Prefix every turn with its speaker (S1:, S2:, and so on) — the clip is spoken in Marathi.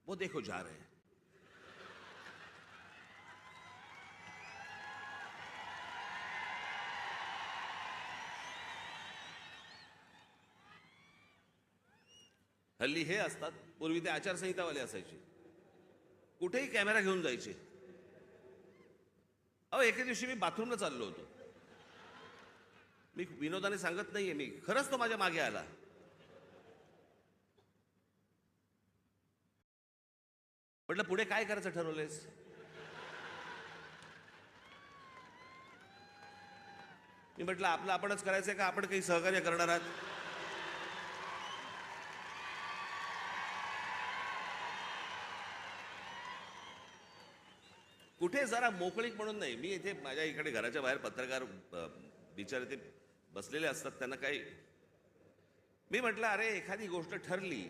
S1: वो देखो जा रहे हैं. हल्ली हे असतात, पूर्वी ते आचारसंहितावाले असायचे, कुठेही कॅमेरा घेऊन जायचे. अहो एके दिवशी मी बाथरूमला चाललो होतो, मी विनोदाने सांगत नाहीये, मी खरंच तो माझ्या मागे आला. म्हटलं पुढे काय करायचं ठरवलंयस? मी म्हटलं आपलं आपणच करायचंय का आपण काही सहकार्य करणार आहात? कुठे जरा मोकळीक म्हणून नाही. मी इथे माझ्या इकडे घराच्या बाहेर पत्रकार बिचारे ते बसलेले असतात, त्यांना काही. मी म्हटलं अरे एखादी गोष्ट ठरली